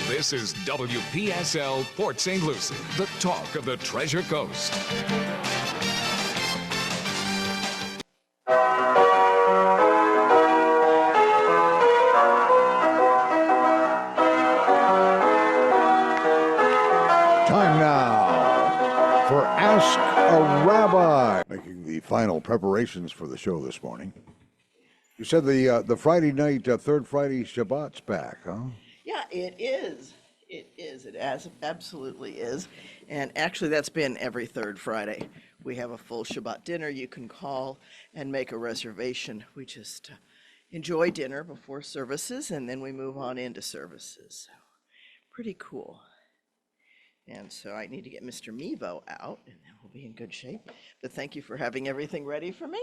This is WPSL Port St. Lucie, the talk of the Treasure Coast. Time now for Ask a Rabbi. Making the final preparations for the show this morning. You said the Friday night, third Friday Shabbat's back, huh? Yeah, it is. It is. It absolutely is. And actually, that's been every third Friday. We have a full Shabbat dinner. You can call and make a reservation. We just enjoy dinner before services, and then we move on into services. So, pretty cool. And so I need to get Mr. Mevo out, and then we'll be in good shape. But thank you for having everything ready for me.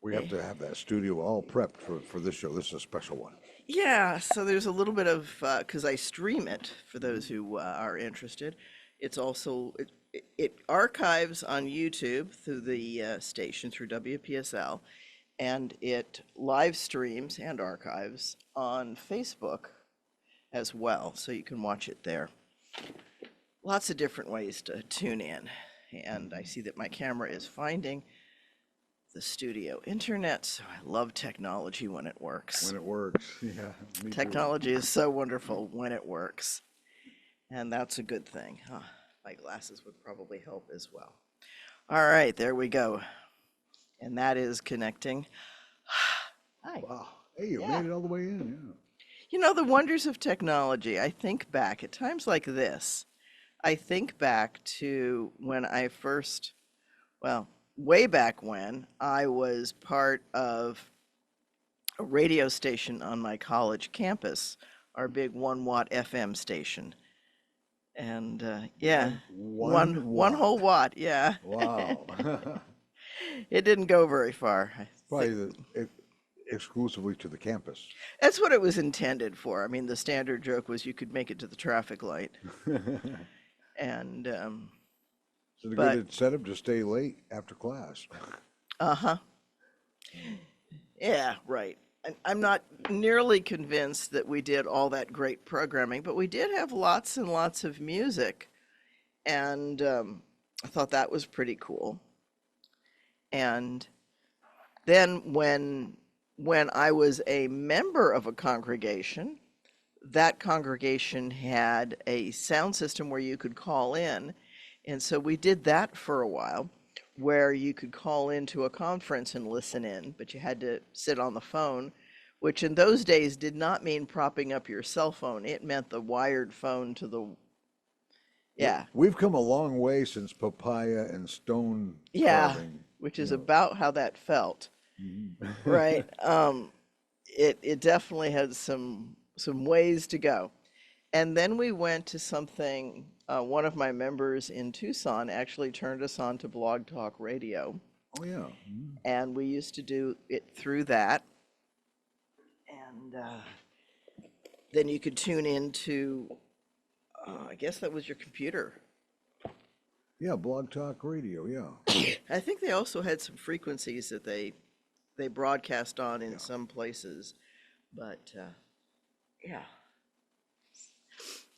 We have to have that studio all prepped for this show. This is a special one. Yeah, so there's a little bit of, because I stream it for those who are interested. It's also, it archives on YouTube through the station, through WPSL, and it live streams and archives on Facebook as well, so you can watch it there. Lots of different ways to tune in, and I see that my camera is finding the studio internet, so I love technology when it works. When it works, yeah. Me Technology is so wonderful when it works, and that's a good thing. My glasses would probably help as well. All right, there we go. And that is connecting. Hi. Too. Wow. Hey, you Yeah. made it all the way in, yeah. You know, the wonders of technology, I think back at times like this. I think back to when I first, well, way back when I was part of a radio station on my college campus, our big 1 watt FM station. And yeah, one whole watt, yeah. Wow. It didn't go very far. Probably exclusively to the campus. That's what it was intended for. I mean, the standard joke was you could make it to the traffic light. And So the But- good setup to stay late after class. uh-huh. Yeah, right. I'm not nearly convinced that we did all that great programming, but we did have lots and lots of music. And I thought that was pretty cool. And then when I was a member of a congregation, that congregation had a sound system where you could call in. And so we did that for a while, where you could call into a conference and listen in, but you had to sit on the phone, which in those days did not mean propping up your cell phone. It meant the wired phone to the, yeah, We've come a long way since papaya and stone yeah, carving. which is about how that felt, right? It definitely had some ways to go. And then we went to something, one of my members in Tucson actually turned us on to Blog Talk Radio. Oh, yeah. And we used to do it through that. And then you could tune into, I guess that was your computer. Yeah, Blog Talk Radio, yeah. I think they also had some frequencies that they broadcast on in some places. But yeah.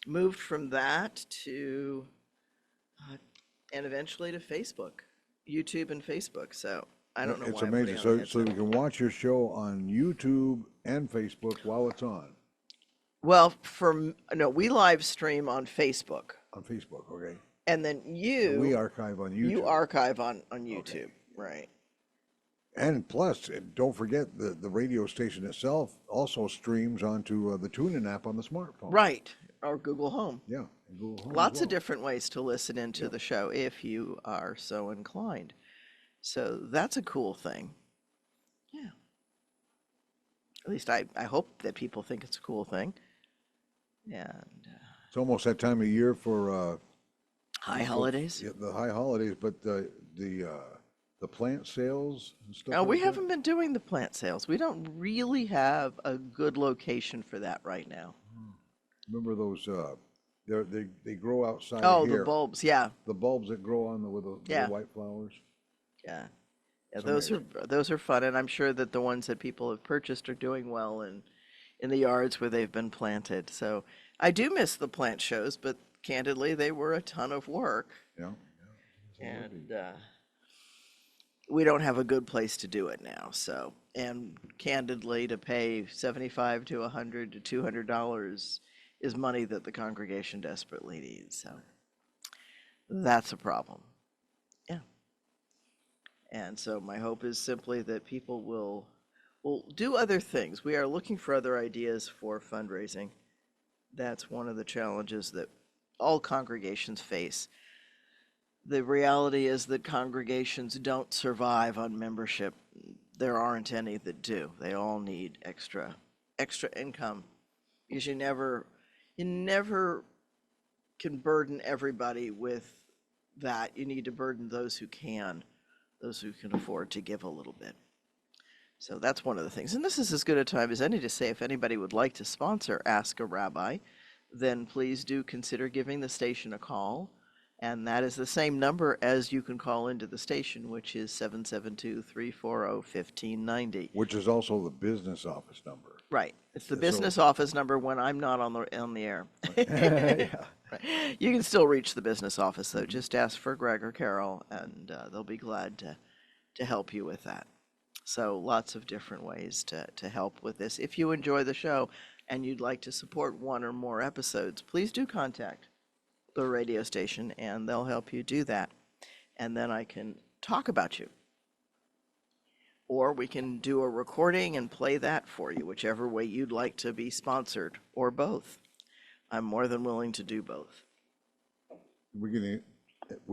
Moved from that to, and eventually to Facebook, YouTube and Facebook. So I don't know It's why I'm amazing. putting on the So you headset. can watch your show on YouTube and Facebook while it's on Well, no, we live stream on Facebook, Facebook, okay? and then We archive on YouTube. you archive on YouTube, right? And plus, don't forget the radio station itself also streams onto the TuneIn app on the smartphone. Right, or Google Home. Yeah. and Google Home as Lots of well. different ways to listen into the show if you are so inclined. So that's a cool thing. Yeah. At least I hope that people think it's a cool thing. And It's almost that time of year for high holidays. the high holidays, but the plant sales and stuff. No, we like that? haven't been doing the plant sales. We don't really have a good location for that right now. Remember those? They grow outside Oh, here. the bulbs, yeah, The bulbs that grow on with the Yeah. white flowers. yeah. Yeah, It's those are fun, and I'm sure that the ones that people have purchased are doing well, and in the yards where they've been planted. So I do miss the plant shows, but candidly, they were a ton of work. Yeah. And we don't have a good place to do it now. So, and candidly, to pay 75 to 100 to $200 is money that the congregation desperately needs. So that's a problem. Yeah. And so my hope is simply that people will do other things. We are looking for other ideas for fundraising. That's one of the challenges that all congregations face. The reality is that congregations don't survive on membership. There aren't any that do. They all need extra income, because you never can burden everybody with that. You need to burden those who can afford to give a little bit. So that's one of the things. And this is as good a time as any to say, if anybody would like to sponsor Ask a Rabbi, then please do consider giving the station a call. And that is the same number as you can call into the station, which is 772-340-1590. Which is also the business office number. Right. It's the So- business office number when I'm not on the air. Yeah. Right. You can still reach the business office, though. Just ask for Greg or Carol, and they'll be glad to help you with that. So lots of different ways to help with this. If you enjoy the show and you'd like to support one or more episodes, please do contact the radio station, and they'll help you do that. And then I can talk about you. Or we can do a recording and play that for you, whichever way you'd like to be sponsored, or both. I'm more than willing to do both. We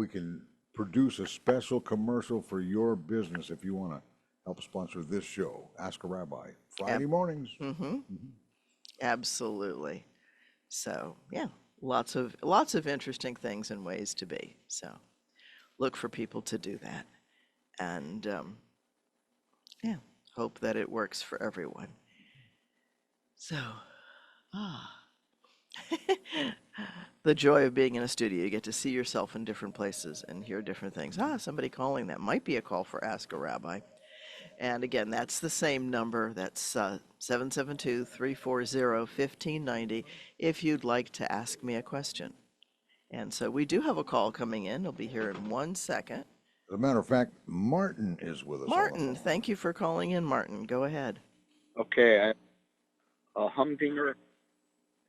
can produce a special commercial for your business if you want to help sponsor this show, Ask a Rabbi, Friday mornings. Absolutely. So, yeah, lots of interesting things and ways to be. So, look for people to do that. And, yeah, hope that it works for everyone. So, the joy of being in a studio. You get to see yourself in different places and hear different things. Somebody calling. That might be a call for Ask a Rabbi. And again, that's the same number. That's 772-340-1590 if you'd like to ask me a question. And so we do have a call coming in. It'll be here in 1 second. As a matter of fact, Martin is with us. Martin, thank you for calling in, Martin. Go ahead. Okay, a humdinger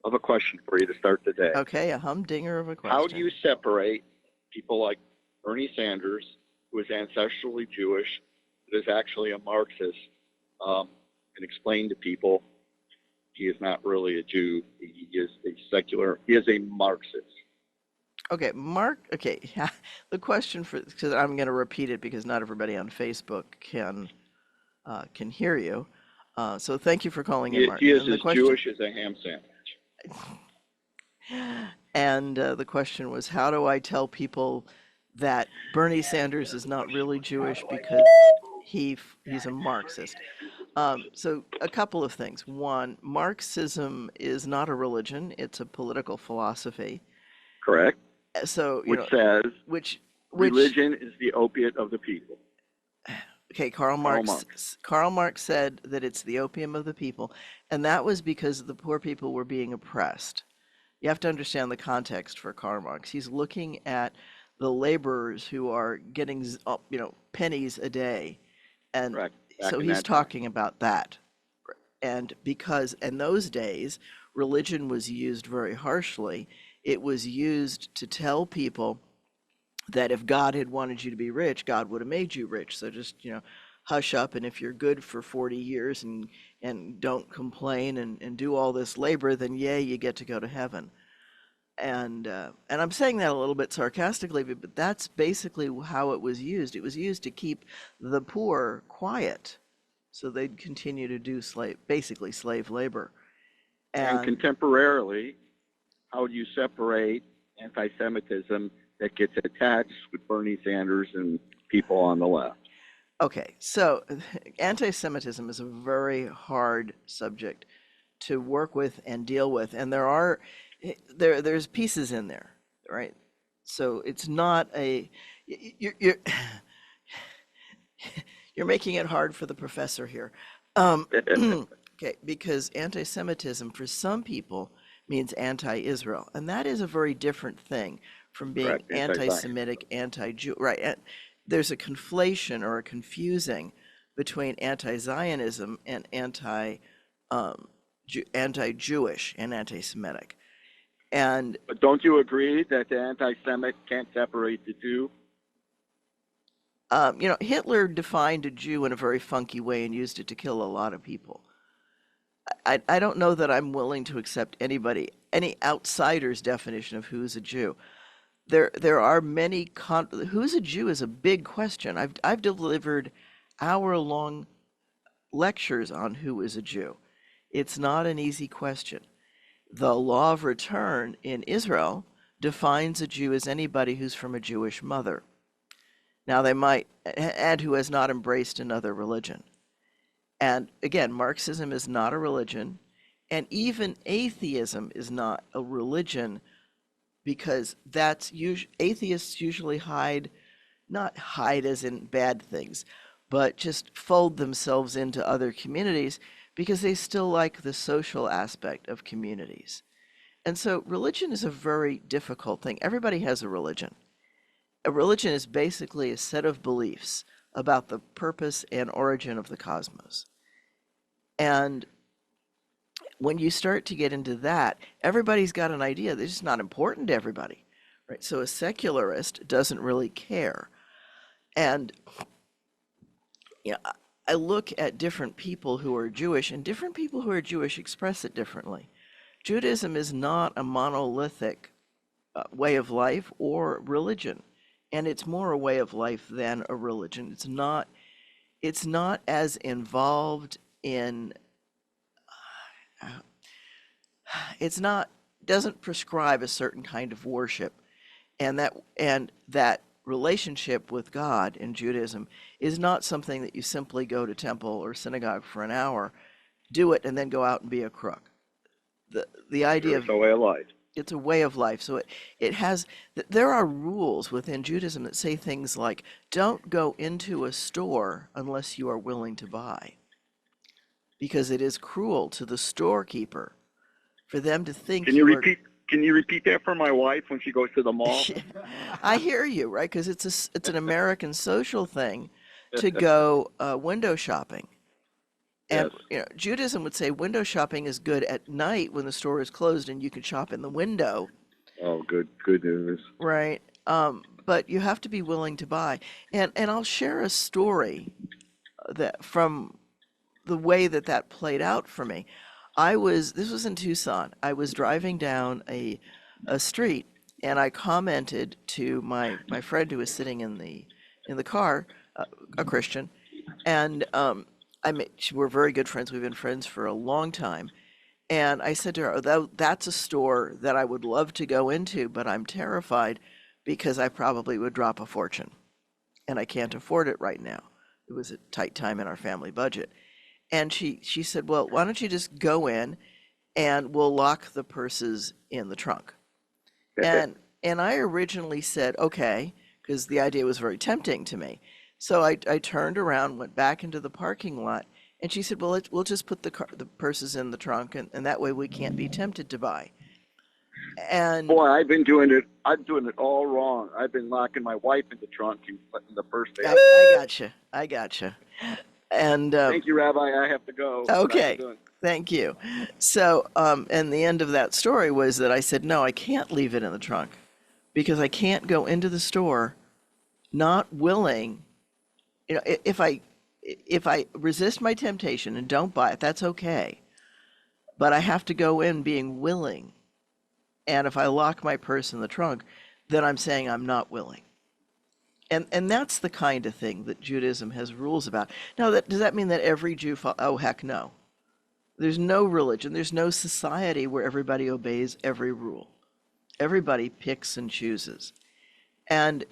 of a question for you to start the day. Okay, a humdinger of a question. How do you separate people like Bernie Sanders, who is ancestrally Jewish, but is actually a Marxist, and explain to people he is not really a Jew, he is a Marxist? Okay, okay, the question because I'm going to repeat it because not everybody on Facebook can hear you. So thank you for calling in, Martin. He is And the as question, Jewish as a ham sandwich. and the question was, how do I tell people that Bernie Sanders is not really Jewish because he's a Marxist? So a couple of things. One, Marxism is not a religion; it's a political philosophy. Correct. So Which says which religion is the opiate of the people. Okay, Karl Marx said that it's the opium of the people, and that was because the poor people were being oppressed. You have to understand the context for Karl Marx. He's looking at the laborers who are getting, pennies a day, and Correct. so he's talking about that. And because in those days, religion was used very harshly. It was used to tell people that if God had wanted you to be rich, God would have made you rich. So just, hush up, and if you're good for 40 years and don't complain and do all this labor, then yay, you get to go to heaven. And I'm saying that a little bit sarcastically, but that's basically how it was used. It was used to keep the poor quiet, so they'd continue to do basically slave labor. And contemporarily, how do you separate anti-Semitism that gets attached with Bernie Sanders and people on the left? Okay, so anti-Semitism is a very hard subject to work with and deal with, and there's pieces in there, right? So it's not you're making it hard for the professor here. Okay, because anti-Semitism for some people means anti-Israel, and that is a very different thing from being Correct. Anti-Zionist. anti-Semitic, anti-Jew. Right? There's a conflation or a confusing between anti-Zionism and anti-Jewish and anti-Semitic. And But don't you agree that the anti-Semite can't separate the two? Hitler defined a Jew in a very funky way and used it to kill a lot of people. I don't know that I'm willing to accept any outsider's definition of who's a Jew. There are many, who's a Jew is a big question. I've delivered hour-long lectures on who is a Jew. It's not an easy question. The law of return in Israel defines a Jew as anybody who's from a Jewish mother. Now they might, and who has not embraced another religion. And again, Marxism is not a religion, and even atheism is not a religion, because atheists usually not hide as in bad things, but just fold themselves into other communities because they still like the social aspect of communities. And so religion is a very difficult thing. Everybody has a religion. A religion is basically a set of beliefs about the purpose and origin of the cosmos. And when you start to get into that, everybody's got an idea. They're just not important to everybody, right? So a secularist doesn't really care. And I look at different people who are Jewish, and different people who are Jewish express it differently. Judaism is not a monolithic way of life or religion, and it's more a way of life than a religion. It's not as involved in, doesn't prescribe a certain kind of worship, and that relationship with God in Judaism is not something that you simply go to temple or synagogue for an hour, do it, and then go out and be a crook. The idea of It's a way of life. it's a way of life. So there are rules within Judaism that say things like, don't go into a store unless you are willing to buy, because it is cruel to the storekeeper for them to think Can you repeat that for my wife when she goes to the mall? I hear you, right? Because it's an American social thing to go window shopping. And Judaism would say window shopping is good at night when the store is closed and you can shop in the window. Oh, good news. Right. But you have to be willing to buy. And I'll share a story that from the way that played out for me. This was in Tucson. I was driving down a street, and I commented to my friend who was sitting in the car, a Christian, and we're very good friends. We've been friends for a long time. And I said to her, that's a store that I would love to go into, but I'm terrified because I probably would drop a fortune. And I can't afford it right now. It was a tight time in our family budget. And she said, well, why don't you just go in and we'll lock the purses in the trunk. And I originally said, okay, because the idea was very tempting to me. So I turned around, went back into the parking lot, and she said, well, we'll just put the purses in the trunk, and that way we can't be tempted to buy. And boy, I'm doing it all wrong. I've been locking my wife in the trunk and letting the purse down. I gotcha. And thank you, Rabbi. I have to go. Okay, thank you. So, and the end of that story was that I said, no, I can't leave it in the trunk because I can't go into the store not willing. If I resist my temptation and don't buy it, that's okay. But I have to go in being willing. And if I lock my purse in the trunk, then I'm saying I'm not willing. And that's the kind of thing that Judaism has rules about. Now, does that mean that every Jew oh, heck no. There's no religion, there's no society where everybody obeys every rule. Everybody picks and chooses. And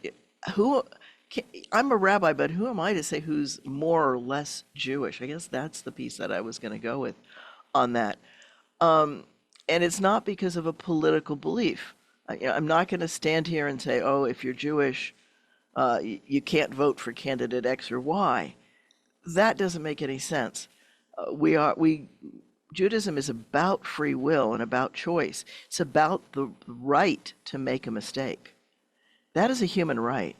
I'm a rabbi, but who am I to say who's more or less Jewish? I guess that's the piece that I was going to go with on that. And it's not because of a political belief. I'm not going to stand here and say, oh, if you're Jewish, you can't vote for candidate X or Y. That doesn't make any sense. We Judaism is about free will and about choice. It's about the right to make a mistake. That is a human right.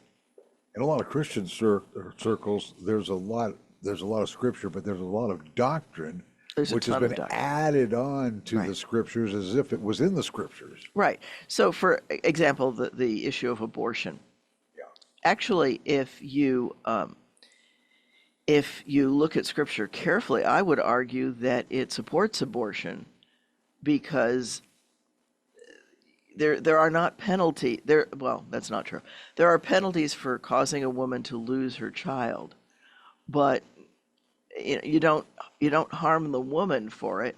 In a lot of Christian circles, there's a lot of scripture, but there's a lot of doctrine There's a which has ton of been doctrine. added on to the Right. scriptures as if it was in the scriptures. Right. So, for example, the issue of abortion. Yeah. Actually, if you look at scripture carefully, I would argue that it supports abortion because there are not well, that's not true. There are penalties for causing a woman to lose her child, but you don't harm the woman for it.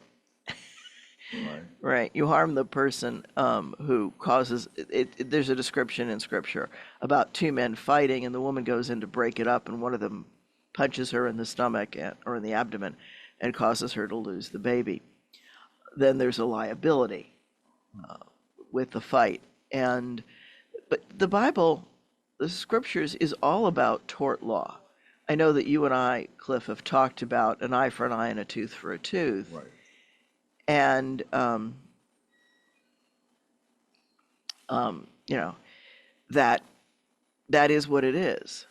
Right. Right. You harm the person who causes it. There's a description in scripture about two men fighting, and the woman goes in to break it up, and one of them punches her in the stomach or in the abdomen and causes her to lose the baby. Then there's a liability with the fight. But the Bible, the scriptures, is all about tort law. I know that you and I, Cliff, have talked about an eye for an eye and a tooth for a tooth. Right. And, that is what it is.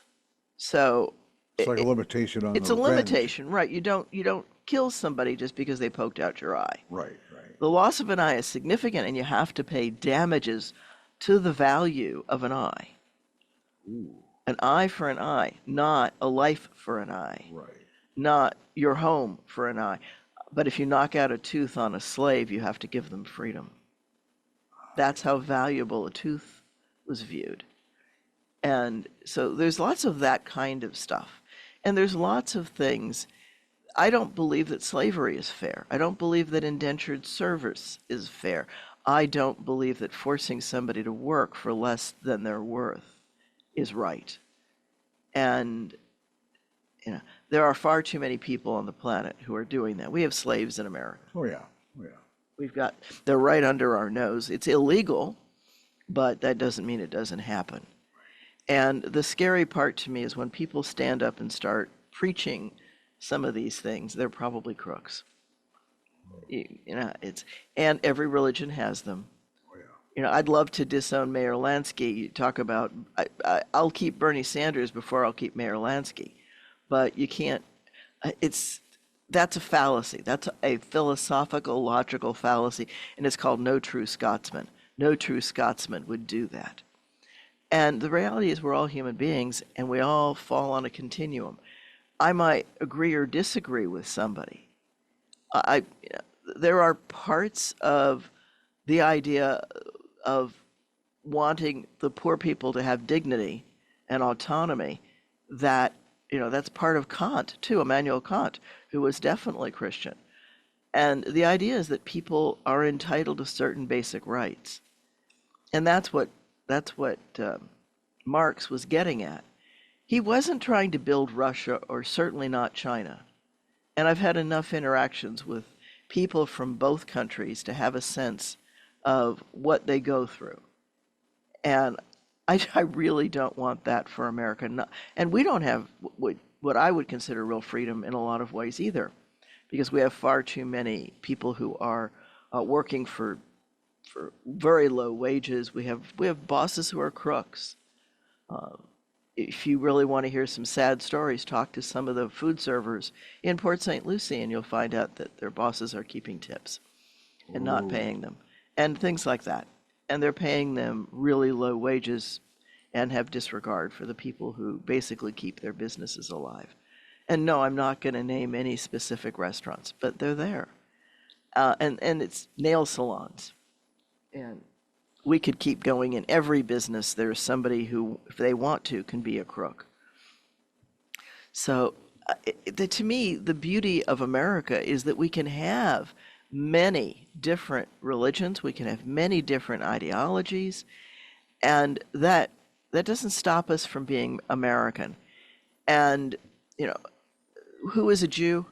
So It's like a limitation on it's the a revenge. limitation, right? You don't kill somebody just because they poked out your eye. Right, right. The loss of an eye is significant, and you have to pay damages to the value of an eye. Ooh, An eye for an eye, not a life for an eye, right. not your home for an eye. But if you knock out a tooth on a slave, you have to give them freedom. That's how valuable a tooth was viewed. And so there's lots of that kind of stuff. And there's lots of things. I don't believe that slavery is fair. I don't believe that indentured service is fair. I don't believe that forcing somebody to work for less than their worth is right. And there are far too many people on the planet who are doing that. We have slaves in America. Oh, yeah. Oh, yeah. They're right under our nose. It's illegal, but that doesn't mean it doesn't happen. And the scary part to me is when people stand up and start preaching some of these things, they're probably crooks. And every religion has them. Oh, yeah. I'd love to disown Mayor Lansky. You talk about, I'll keep Bernie Sanders before I'll keep Mayor Lansky. But you can't, that's a fallacy. That's a philosophical, logical fallacy, and it's called no true Scotsman. No true Scotsman would do that. And the reality is we're all human beings, and we all fall on a continuum. I might agree or disagree with somebody. There are parts of the idea of wanting the poor people to have dignity and autonomy that that's part of Kant, too, Immanuel Kant, who was definitely Christian. And the idea is that people are entitled to certain basic rights. And that's what Marx was getting at. He wasn't trying to build Russia, or certainly not China. And I've had enough interactions with people from both countries to have a sense of what they go through. And I really don't want that for America. And we don't have what I would consider real freedom in a lot of ways either, because we have far too many people who are working for very low wages. We have bosses who are crooks. If you really want to hear some sad stories, talk to some of the food servers in Port St. Lucie, and you'll find out that their bosses are keeping tips and not paying them, and things like that. And they're paying them really low wages and have disregard for the people who basically keep their businesses alive. And no, I'm not going to name any specific restaurants, but they're there. And it's nail salons. And we could keep going. In every business, there's somebody who, if they want to, can be a crook. So to me, the beauty of America is that we can have many different religions, we can have many different ideologies, and that doesn't stop us from being American. And, who is a Jew?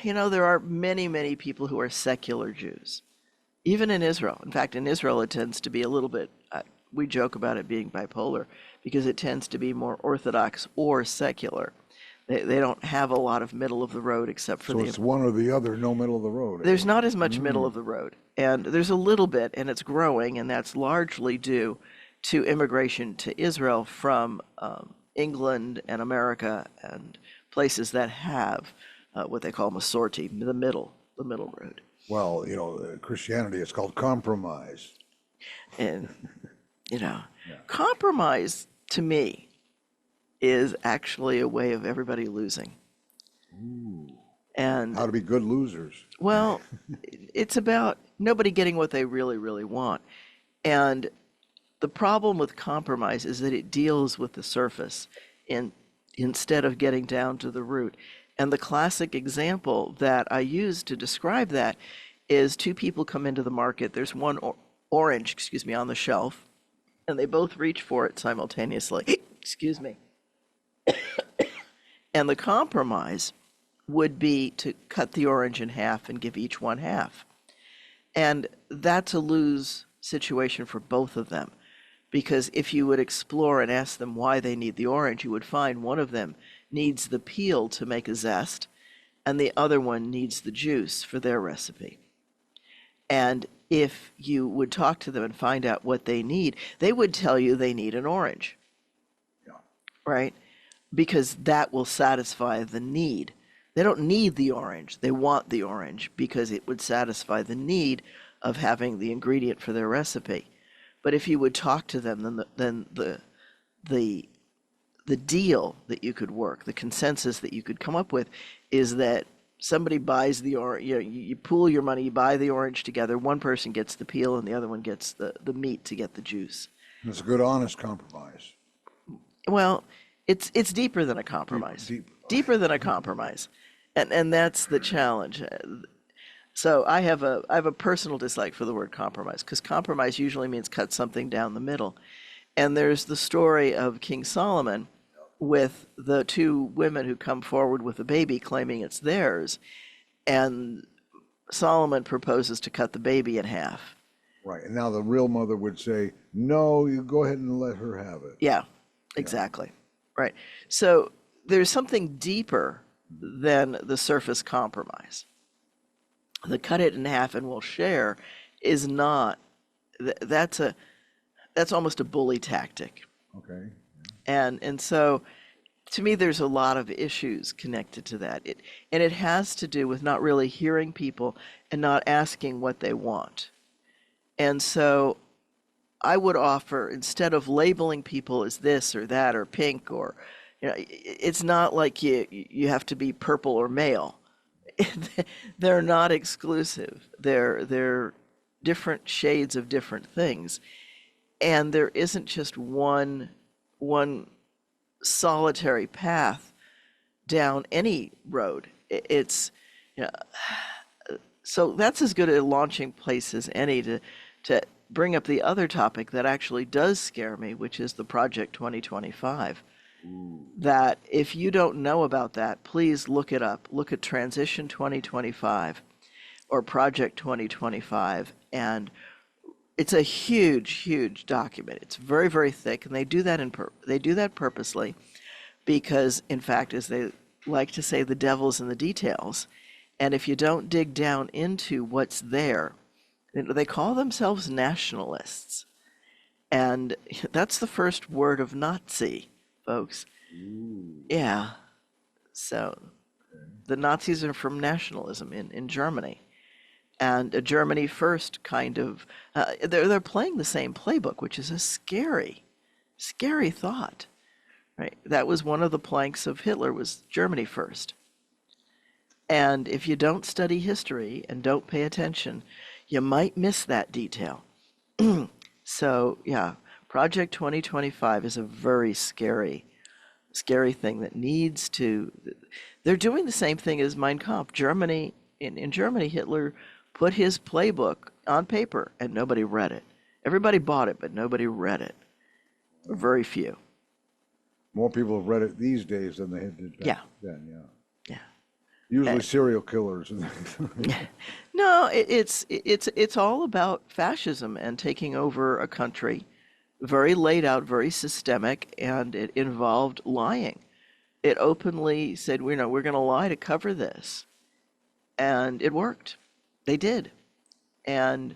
There are many, many people who are secular Jews, even in Israel. In fact, in Israel, it tends to be a little bit, we joke about it being bipolar, because it tends to be more Orthodox or secular. They don't have a lot of middle of the road except for So the it's one or the other, no middle of the road. there's not as much middle of the road, and there's a little bit, and it's growing, and that's largely due to immigration to Israel from England and America and places that have what they call Masorti, the middle road. Well, Christianity, it's called compromise. And, compromise to me is actually a way of everybody losing. And How to be good losers. well, it's about nobody getting what they really, really want. And the problem with compromise is that it deals with the surface instead of getting down to the root. And the classic example that I use to describe that is two people come into the market. There's one orange, on the shelf, and they both reach for it simultaneously. Excuse me. And the compromise would be to cut the orange in half and give each one half. And that's a lose situation for both of them. Because if you would explore and ask them why they need the orange, you would find one of them needs the peel to make a zest, and the other one needs the juice for their recipe. And if you would talk to them and find out what they need, they would tell you they need an orange. Yeah. Right? Because that will satisfy the need. They don't need the orange. They want the orange because it would satisfy the need of having the ingredient for their recipe. But if you would talk to them, then the deal that you could work, the consensus that you could come up with, is that somebody buys the orange. You pool your money, you buy the orange together. One person gets the peel, and the other one gets the meat to get the juice. It's a good, honest compromise. Well, it's deeper than a compromise. Deeper than a compromise, and that's the challenge. So I have a personal dislike for the word compromise, because compromise usually means cut something down the middle. And there's the story of King Solomon with the two women who come forward with a baby claiming it's theirs, and Solomon proposes to cut the baby in half. Right, and now the real mother would say, no, you go ahead and let her have it. Yeah, exactly. Right. So there's something deeper than the surface compromise. The cut it in half and we'll share is not, that's almost a bully tactic. Okay. And so to me, there's a lot of issues connected to that. And it has to do with not really hearing people and not asking what they want. And so I would offer, instead of labeling people as this or that or pink, or, it's not like you have to be purple or male. They're not exclusive. They're different shades of different things. And there isn't just one solitary path down any road. It's, so that's as good a launching place as any to bring up the other topic that actually does scare me, which is the Project 2025. That if you don't know about that, please look it up. Look at Transition 2025 or Project 2025, and it's a huge document. It's very, very thick, and they do that purposely because, in fact, as they like to say, the devil's in the details. And if you don't dig down into what's there, they call themselves nationalists, and that's the first word of Nazi, folks. Yeah. So the Nazis are from nationalism in Germany, and a Germany first kind of, they're playing the same playbook, which is a scary thought, right? That was one of the planks of Hitler, was Germany first. And if you don't study history and don't pay attention, you might miss that detail. So yeah, Project 2025 is a very scary thing that needs to, they're doing the same thing as Mein Kampf. Germany, in Germany, Hitler put his playbook on paper and nobody read it. Everybody bought it, but nobody read it. Very few. More people have read it these days than they did back then, Yeah. Usually serial killers. No, it's all about fascism and taking over a country. Very laid out, very systemic, and it involved lying. it openly said, we're going to lie to cover this. And it worked. They did. And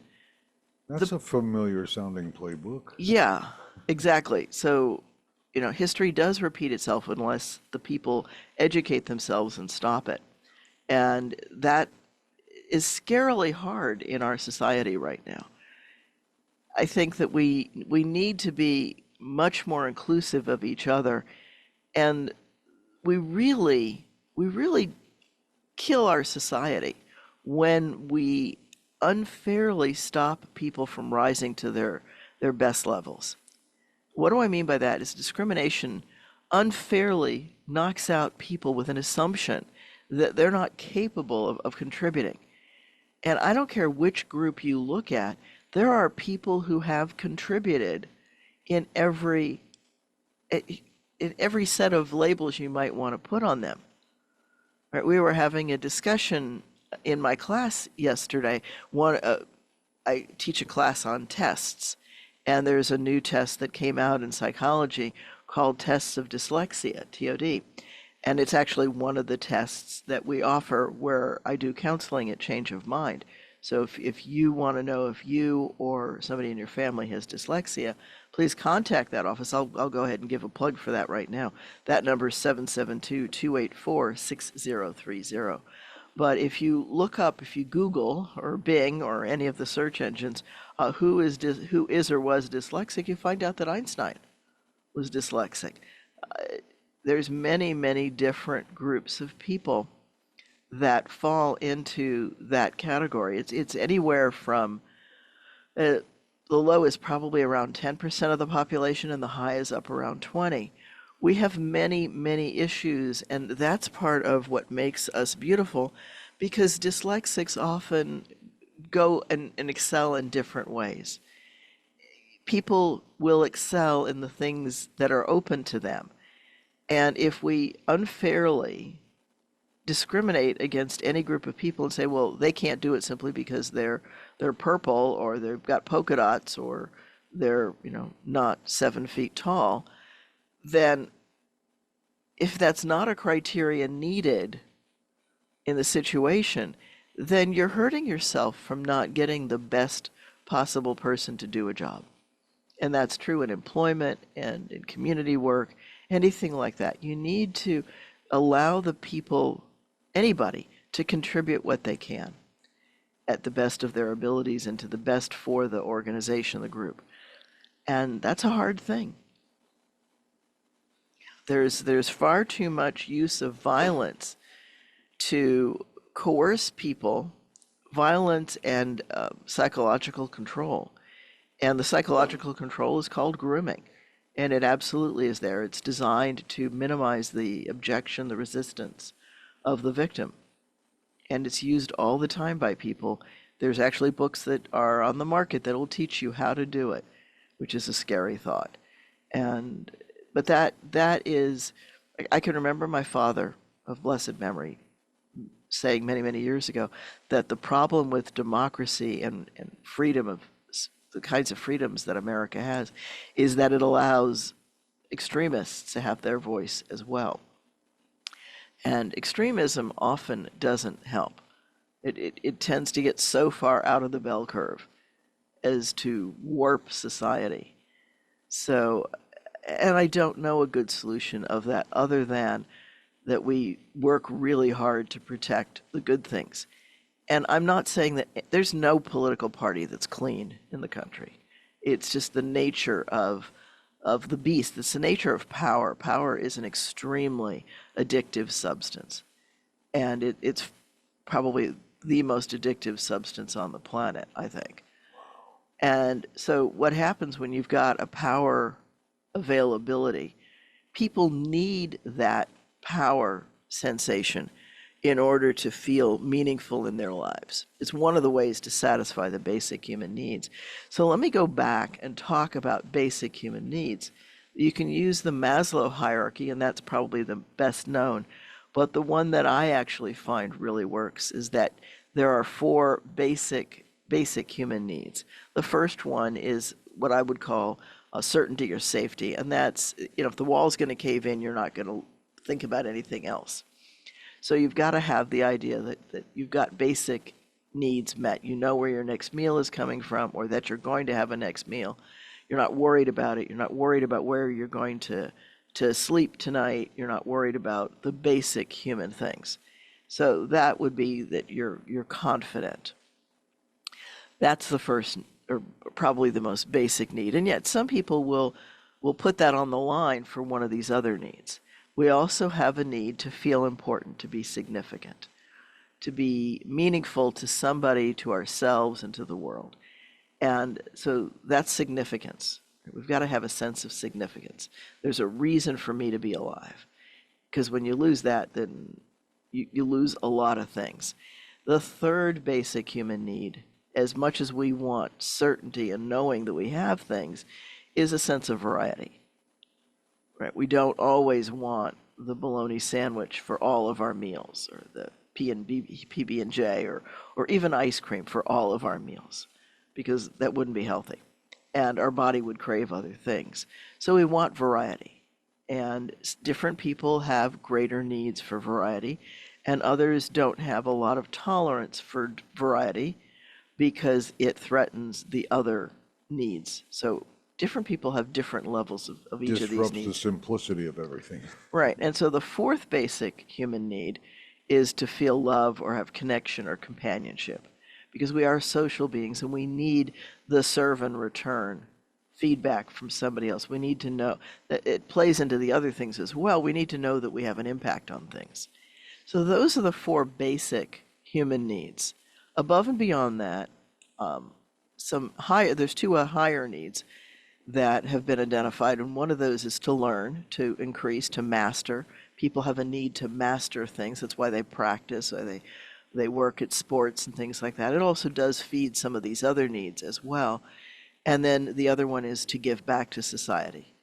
That's a familiar sounding playbook. yeah, exactly. So, history does repeat itself unless the people educate themselves and stop it. And that is scarily hard in our society right now. I think that we need to be much more inclusive of each other, and we really kill our society when we unfairly stop people from rising to their best levels. What do I mean by that? Is discrimination unfairly knocks out people with an assumption that they're not capable of contributing. And I don't care which group you look at, there are people who have contributed in every set of labels you might want to put on them. Right? We were having a discussion in my class yesterday. I teach a class on tests, and there's a new test that came out in psychology called Tests of Dyslexia, TOD. And it's actually one of the tests that we offer where I do counseling at Change of Mind. So if you want to know if you or somebody in your family has dyslexia, please contact that office. I'll go ahead and give a plug for that right now. That number is 772-284-6030. But if you look up, if you Google or Bing or any of the search engines, who is or was dyslexic, you find out that Einstein was dyslexic. There's many, many different groups of people that fall into that category. It's anywhere from the low is probably around 10% of the population, and the high is up around 20. We have many, many issues, and that's part of what makes us beautiful, because dyslexics often go and excel in different ways. People will excel in the things that are open to them. And if we unfairly discriminate against any group of people and say, well, they can't do it simply because they're purple, or they've got polka dots, or they're not 7 feet tall, then if that's not a criteria needed in the situation, then you're hurting yourself from not getting the best possible person to do a job. And that's true in employment and in community work, anything like that. You need to allow the people, anybody, to contribute what they can at the best of their abilities and to the best for the organization, the group. And that's a hard thing. There's far too much use of violence to coerce people, violence and psychological control. And the psychological control is called grooming. And it absolutely is there. It's designed to minimize the objection, the resistance of the victim. And it's used all the time by people. There's actually books that are on the market that will teach you how to do it, which is a scary thought. But that is, I can remember my father of blessed memory saying many, many years ago that the problem with democracy and freedom of the kinds of freedoms that America has is that it allows extremists to have their voice as well. And extremism often doesn't help. It tends to get so far out of the bell curve as to warp society. So, and I don't know a good solution of that other than that we work really hard to protect the good things. And I'm not saying that there's no political party that's clean in the country. It's just the nature of the beast. It's the nature of power. Power is an extremely addictive substance. And it's probably the most addictive substance on the planet, I think. And so what happens when you've got a power availability, people need that power sensation in order to feel meaningful in their lives. It's one of the ways to satisfy the basic human needs. So let me go back and talk about basic human needs. You can use the Maslow hierarchy, and that's probably the best known, but the one that I actually find really works is that there are 4 basic human needs. The first one is what I would call certainty or safety, and that's, if the wall's going to cave in, you're not going to think about anything else. So you've got to have the idea that you've got basic needs met. You know where your next meal is coming from, or that you're going to have a next meal. You're not worried about it. You're not worried about where you're going to sleep tonight. You're not worried about the basic human things. So that would be that you're confident. That's the first, or probably the most basic need. And yet some people will put that on the line for one of these other needs. We also have a need to feel important, to be significant, to be meaningful to somebody, to ourselves, and to the world. And so that's significance. We've got to have a sense of significance. There's a reason for me to be alive. Because when you lose that, then you lose a lot of things. The third basic human need, as much as we want certainty and knowing that we have things, is a sense of variety. Right? We don't always want the bologna sandwich for all of our meals, or the PB&J, or even ice cream for all of our meals, because that wouldn't be healthy, and our body would crave other things. So we want variety, and different people have greater needs for variety, and others don't have a lot of tolerance for variety because it threatens the other needs. So different people have different levels of each of these Disrupts needs. the simplicity of everything. Right. And so the fourth basic human need is to feel love or have connection or companionship, because we are social beings and we need the serve and return feedback from somebody else. We need to know that it plays into the other things as well. We need to know that we have an impact on things. So those are the four basic human needs. Above and beyond that, there's two higher needs that have been identified, and one of those is to learn, to increase, to master. People have a need to master things. That's why they practice, or they work at sports and things like that. It also does feed some of these other needs as well. And then the other one is to give back to society,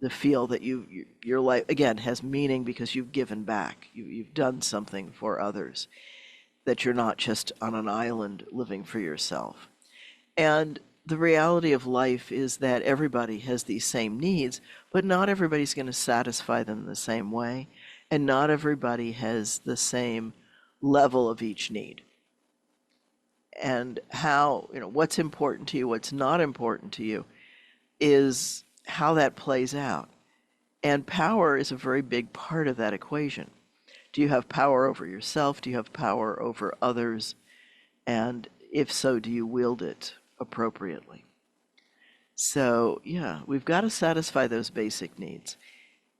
to feel that your life, again, has meaning because you've given back. You've done something for others, that you're not just on an island living for yourself. And the reality of life is that everybody has these same needs, but not everybody's going to satisfy them the same way, and not everybody has the same level of each need. And how, what's important to you, what's not important to you, is how that plays out. And power is a very big part of that equation. Do you have power over yourself? Do you have power over others? And if so, do you wield it appropriately? So yeah, we've got to satisfy those basic needs,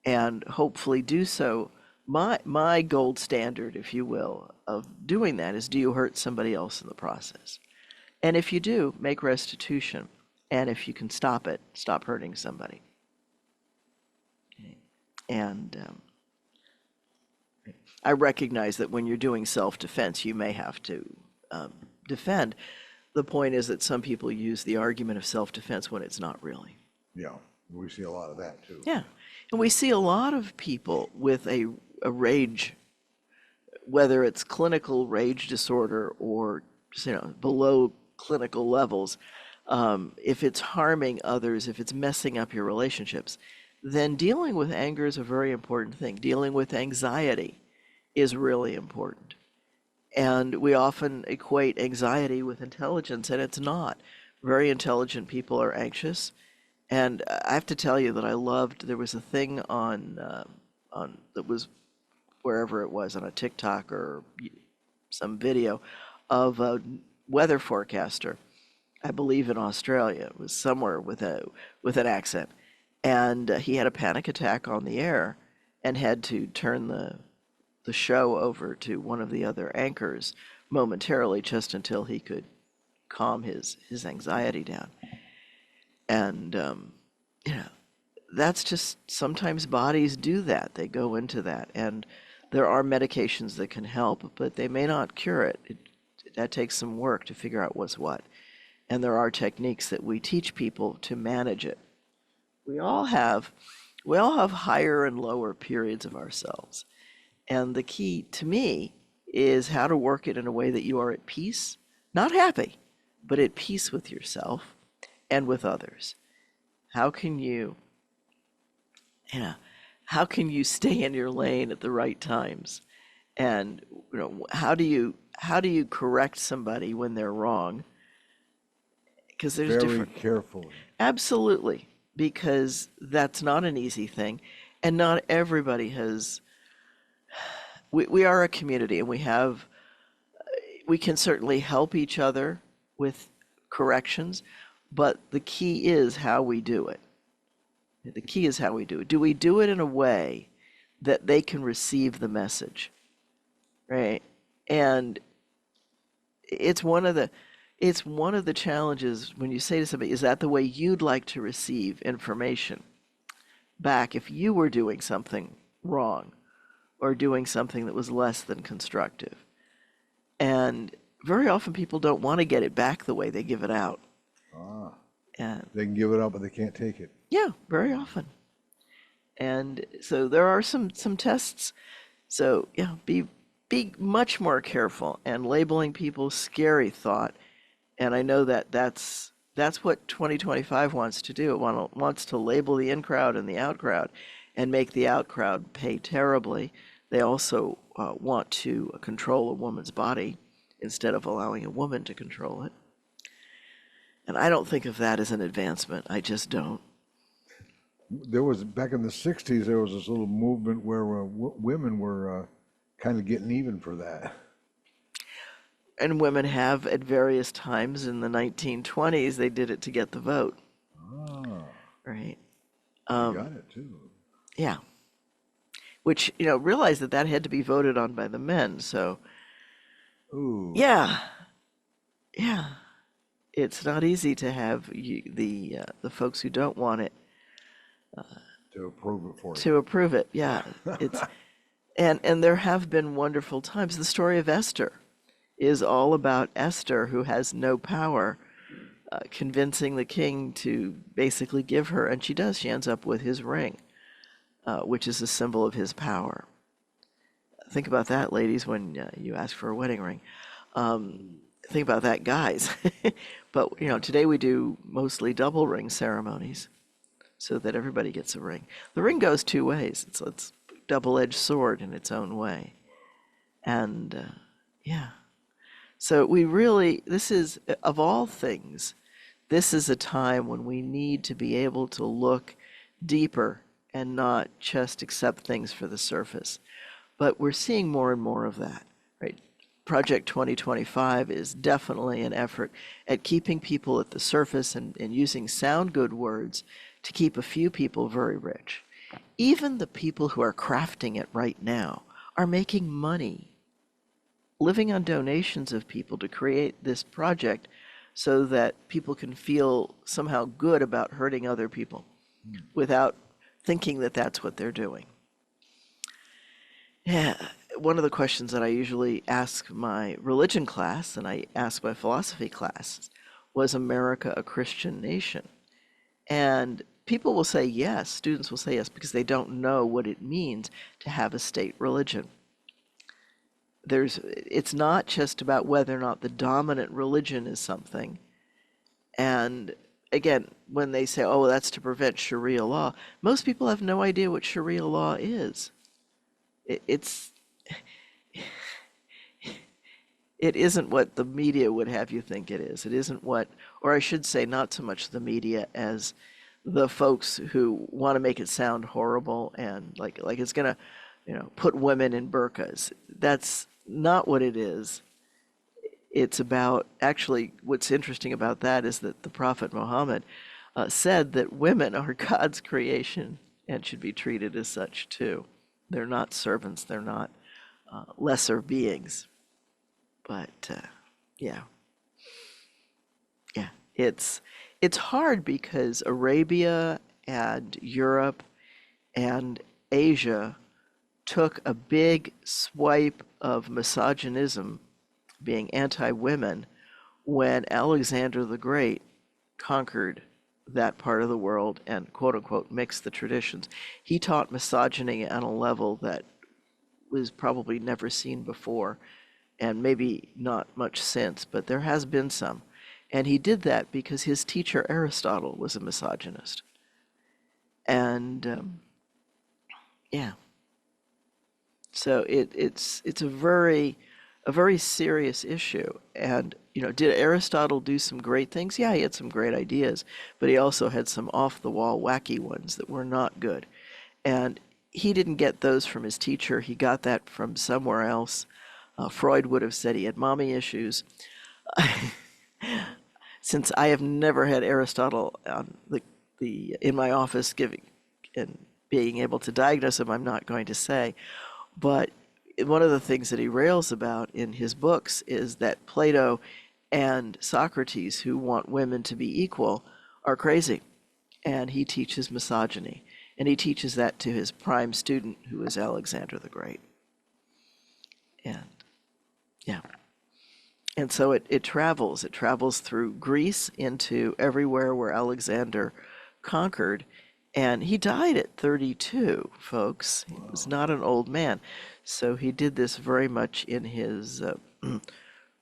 and hopefully do so. My gold standard, if you will, of doing that is, do you hurt somebody else in the process? And if you do, make restitution. And if you can stop it, stop hurting somebody. Okay. And I recognize that when you're doing self-defense, you may have to defend. The point is that some people use the argument of self-defense when it's not really. Yeah, we see a lot of that too. Yeah. And we see a lot of people with a rage, whether it's clinical rage disorder or below clinical levels. If it's harming others, if it's messing up your relationships, then dealing with anger is a very important thing. Dealing with anxiety is really important. And we often equate anxiety with intelligence, and it's not. Very intelligent people are anxious. And I have to tell you that I loved, there was a thing on that was wherever it was, on a TikTok or some video of a weather forecaster, I believe in Australia. It was somewhere with an accent. And he had a panic attack on the air and had to turn the show over to one of the other anchors momentarily, just until he could calm his anxiety down. And that's just, sometimes bodies do that. They go into that, and there are medications that can help, but they may not cure it. That takes some work to figure out what's what. And there are techniques that we teach people to manage it. We all have higher and lower periods of ourselves. And the key to me is how to work it in a way that you are at peace, not happy, but at peace with yourself and with others. How can you how can you stay in your lane at the right times? And how do you correct somebody when they're wrong? Because there's Very different. carefully. Absolutely, because that's not an easy thing, and not everybody has. We are a community, and we can certainly help each other with corrections, but the key is how we do it. The key is how we do it. Do we do it in a way that they can receive the message, right? And it's one of the challenges when you say to somebody, is that the way you'd like to receive information back if you were doing something wrong or doing something that was less than constructive? And very often people don't want to get it back the way they give it out. Ah, And they can give it up, but they can't take it. yeah, very often. And so there are some tests. So yeah, be much more careful, and labeling people scary thought. And I know that that's what 2025 wants to do. It wants to label the in crowd and the out crowd and make the out crowd pay terribly. They also want to control a woman's body instead of allowing a woman to control it. And I don't think of that as an advancement. I just don't. There was, back in the 60s, there was this little movement where women were kind of getting even for that. And women have at various times in the 1920s, they did it to get the vote, Ah, right? you got it too. Yeah. Which, realize that had to be voted on by the men. So, Ooh. yeah. It's not easy to have the folks who don't want it To approve it for you. to approve it. Yeah. It's and there have been wonderful times. The story of Esther is all about Esther, who has no power, convincing the king to basically give her, and she does. She ends up with his ring, which is a symbol of his power. Think about that, ladies, when you ask for a wedding ring. Think about that, guys. But, today we do mostly double ring ceremonies so that everybody gets a ring. The ring goes two ways. It's a double-edged sword in its own way. And, yeah. So this is, of all things, this is a time when we need to be able to look deeper and not just accept things for the surface. But we're seeing more and more of that, right? Project 2025 is definitely an effort at keeping people at the surface and using sound good words to keep a few people very rich. Even the people who are crafting it right now are making money, living on donations of people to create this project so that people can feel somehow good about hurting other people without thinking that that's what they're doing. Yeah, one of the questions that I usually ask my religion class and I ask my philosophy class was America a Christian nation? And people will say yes, students will say yes, because they don't know what it means to have a state religion. It's not just about whether or not the dominant religion is something. And again, when they say, oh, that's to prevent Sharia law, most people have no idea what Sharia law is. It isn't what the media would have you think it is. It isn't what, or I should say, not so much the media as the folks who want to make it sound horrible and like it's gonna, put women in burqas. That's not what it is. It's about, actually, what's interesting about that is that the Prophet Muhammad said that women are God's creation and should be treated as such too. They're not servants. They're not lesser beings. But yeah, it's hard because Arabia and Europe and Asia took a big swipe of misogynism, being anti-women, when Alexander the Great conquered that part of the world and quote unquote mixed the traditions. He taught misogyny on a level that was probably never seen before, and maybe not much since, but there has been some. And he did that because his teacher Aristotle was a misogynist. And Yeah. So it's a very serious issue. And did Aristotle do some great things? Yeah, he had some great ideas, but he also had some off the wall wacky ones that were not good. And he didn't get those from his teacher. He got that from somewhere else. Freud would have said he had mommy issues. Since I have never had Aristotle on the in my office giving and being able to diagnose him, I'm not going to say. But one of the things that he rails about in his books is that Plato and Socrates, who want women to be equal, are crazy. And he teaches misogyny. And he teaches that to his prime student, who is Alexander the Great. And yeah. And so it travels. It travels through Greece into everywhere where Alexander conquered. And he died at 32, folks. He was not an old man. So he did this very much in his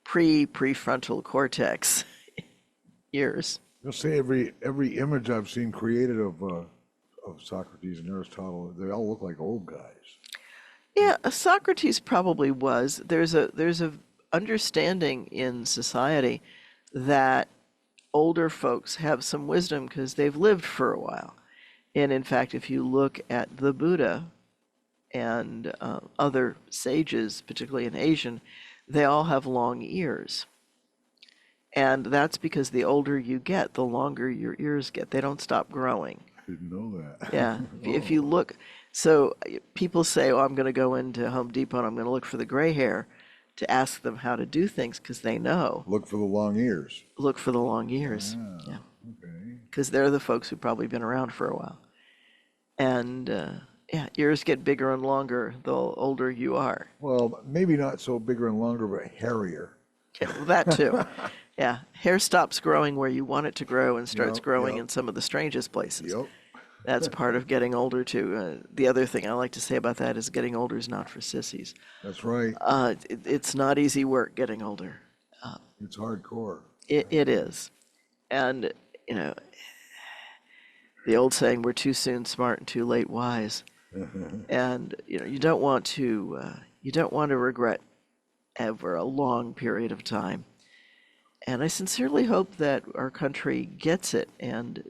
prefrontal cortex years. You'll say every image I've seen created of Socrates and Aristotle, they all look like old guys. Yeah, Socrates probably was. There's a understanding in society that older folks have some wisdom because they've lived for a while. And in fact, if you look at the Buddha and other sages, particularly in Asian, they all have long ears. And that's because the older you get, the longer your ears get. They don't stop growing. I didn't know that. Yeah. If you look, so people say, oh, I'm going to go into Home Depot and I'm going to look for the gray hair to ask them how to do things because they know. Look for the long ears. Look for the long ears. Yeah. Okay. Because they're the folks who've probably been around for a while. And yeah, ears get bigger and longer the older you are. Well, maybe not so bigger and longer, but hairier. Yeah, well, that too. Yeah, hair stops growing where you want it to grow and starts Yep, growing yep. in some of the strangest places. Yep. That's part of getting older too. The other thing I like to say about that is getting older is not for sissies. That's right. It's not easy work getting older. It's hardcore. It is. And, the old saying, we're too soon smart and too late wise. And, you don't want to regret ever a long period of time. And I sincerely hope that our country gets it and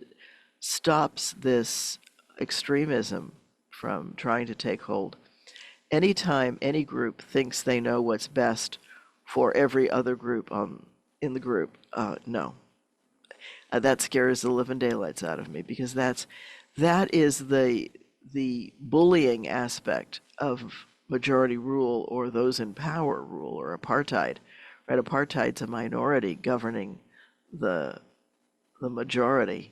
stops this extremism from trying to take hold. Anytime any group thinks they know what's best for every other group in the group, no. That scares the living daylights out of me because that is the bullying aspect of majority rule or those in power rule or apartheid. Right? Apartheid's a minority governing the majority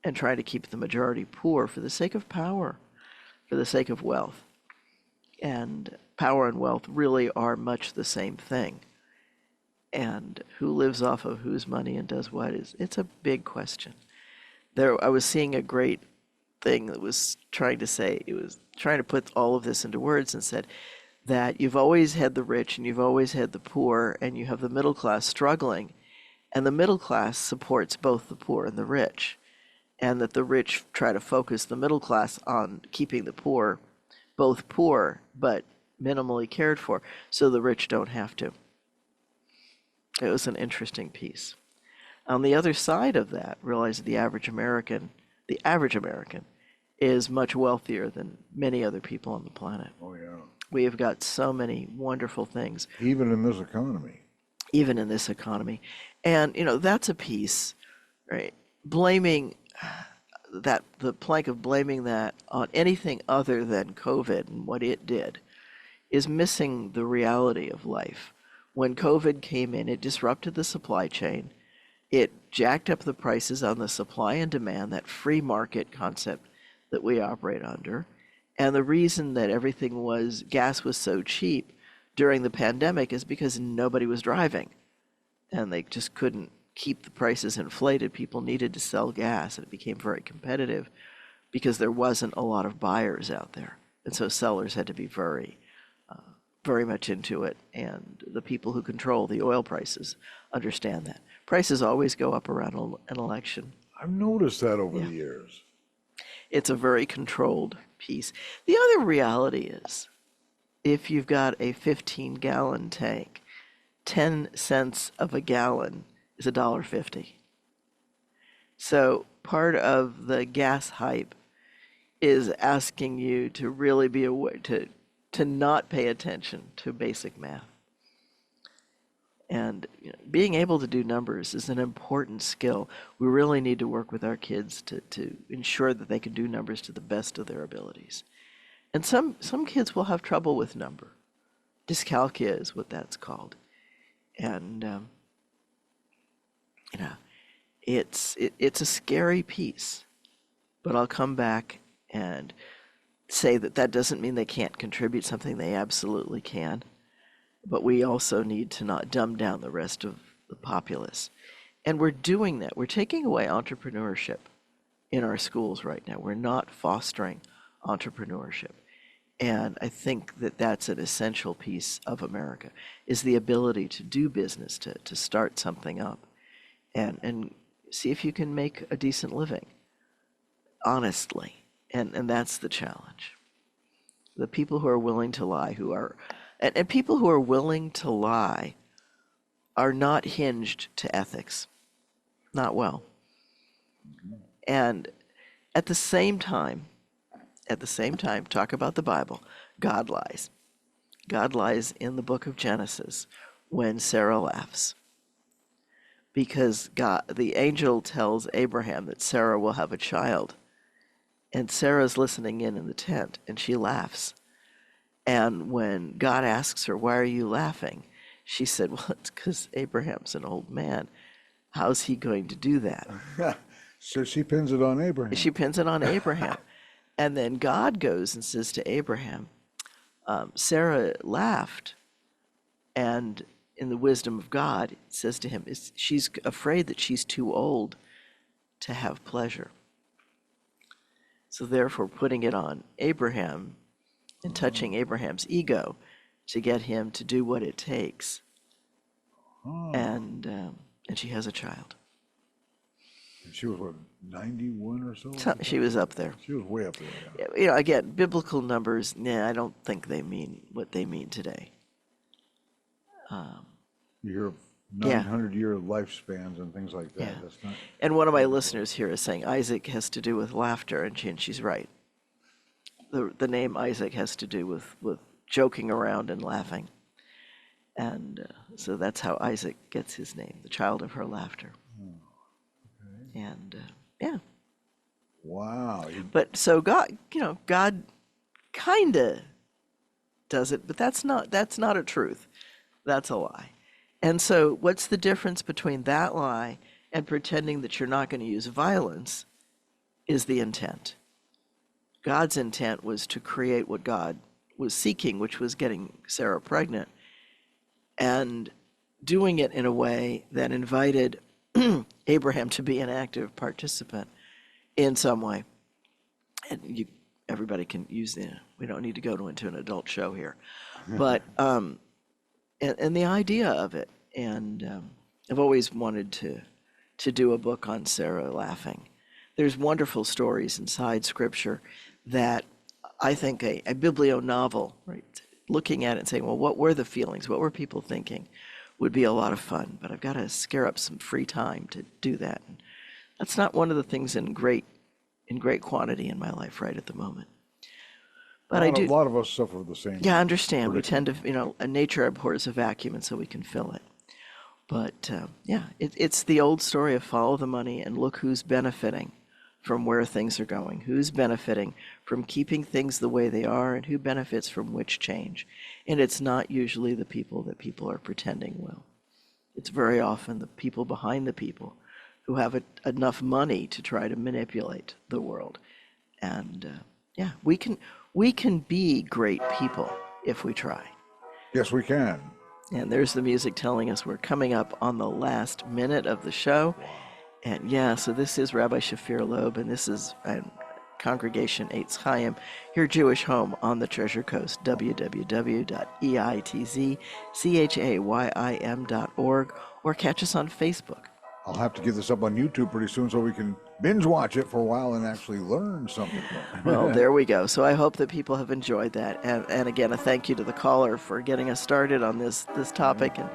and trying to keep the majority poor for the sake of power, for the sake of wealth. And power and wealth really are much the same thing. And who lives off of whose money and does what it's a big question. I was seeing a great thing that was trying to put all of this into words and said that you've always had the rich and you've always had the poor and you have the middle class struggling, and the middle class supports both the poor and the rich, and that the rich try to focus the middle class on keeping the poor both poor but minimally cared for so the rich don't have to. It was an interesting piece. On the other side of that, realize that the average American is much wealthier than many other people on the planet. Oh, yeah. We have got so many wonderful things. Even in this economy. Even in this economy. And, that's a piece, right? Blaming that, the plank of blaming that on anything other than COVID and what it did is missing the reality of life. When COVID came in, it disrupted the supply chain. It jacked up the prices on the supply and demand, that free market concept that we operate under. And the reason that gas was so cheap during the pandemic is because nobody was driving. And they just couldn't keep the prices inflated. People needed to sell gas, and it became very competitive because there wasn't a lot of buyers out there. And so sellers had to be very much into it, and the people who control the oil prices understand that. Prices always go up around an election. I've noticed that over the years. It's a very controlled piece. The other reality is, if you've got a 15-gallon tank, 10 cents of a gallon is $1.50. So part of the gas hype is asking you to really be aware, to not pay attention to basic math. And being able to do numbers is an important skill. We really need to work with our kids to ensure that they can do numbers to the best of their abilities. And some kids will have trouble with number. Dyscalculia is what that's called. And, it's a scary piece. But I'll come back and say that doesn't mean they can't contribute something. They absolutely can. But we also need to not dumb down the rest of the populace. And we're doing that. We're taking away entrepreneurship in our schools right now. We're not fostering entrepreneurship. And I think that that's an essential piece of America, is the ability to do business, to start something up and see if you can make a decent living, honestly. And that's the challenge. The people who are willing to lie, and people who are willing to lie are not hinged to ethics, not well. And at the same time, talk about the Bible, God lies. God lies in the book of Genesis when Sarah laughs. Because the angel tells Abraham that Sarah will have a child. And Sarah's listening in the tent, and she laughs. And when God asks her, "Why are you laughing?" she said, "Well, it's because Abraham's an old man. How's he going to do that?" So she pins it on Abraham. She pins it on Abraham. And then God goes and says to Abraham, Sarah laughed, and in the wisdom of God, it says to him, she's afraid that she's too old to have pleasure. So therefore, putting it on Abraham and touching Abraham's ego to get him to do what it takes. And she has a child. She was, what, 91 or so? She was up there. She was way up there. Yeah. You know, again, biblical numbers, I don't think they mean what they mean today. You hear of 900-year lifespans and things like that. Yeah. That's not. And one of my listeners here is saying Isaac has to do with laughter, and she's right. The name Isaac has to do with joking around and laughing. And so that's how Isaac gets his name, the child of her laughter. And yeah. Wow. But so God kind of does it, but that's not a truth. That's a lie. And so what's the difference between that lie and pretending that you're not going to use violence is the intent. God's intent was to create what God was seeking, which was getting Sarah pregnant, and doing it in a way that invited Abraham to be an active participant in some way. And everybody can use we don't need to go into an adult show here. But, and the idea of it, and I've always wanted to do a book on Sarah laughing. There's wonderful stories inside Scripture that I think a biblio novel, right, looking at it and saying, well, what were the feelings? What were people thinking? Would be a lot of fun, but I've got to scare up some free time to do that. And that's not one of the things in great quantity in my life right at the moment. But I do. A lot of us suffer the same. Yeah, I understand. We tend to, nature abhors a vacuum, and so we can fill it. But it's the old story of follow the money and look who's benefiting from where things are going, who's benefiting from keeping things the way they are, and who benefits from which change. And it's not usually the people that people are pretending will. It's very often the people behind the people who have enough money to try to manipulate the world. And we can be great people if we try. Yes, we can. And there's the music telling us we're coming up on the last minute of the show. And so this is Rabbi Shafir Loeb, and this is Congregation Eitz Chayim, your Jewish home on the Treasure Coast, www.eitzchayim.org, or catch us on Facebook. I'll have to get this up on YouTube pretty soon so we can binge watch it for a while and actually learn something from it. Well, there we go. So I hope that people have enjoyed that. And again, a thank you to the caller for getting us started on this topic and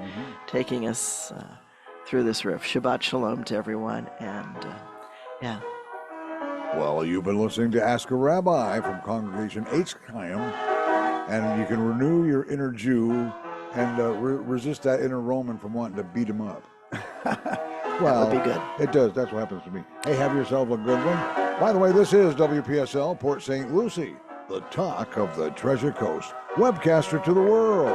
taking us through this riff. Shabbat Shalom to everyone. And yeah. Well, you've been listening to Ask a Rabbi from Congregation Eitz Chayim, and you can renew your inner Jew and resist that inner Roman from wanting to beat him up. Well, that would be good. It does. That's what happens to me. Hey, have yourself a good one. By the way, this is WPSL Port St. Lucie, the talk of the Treasure Coast, webcaster to the world.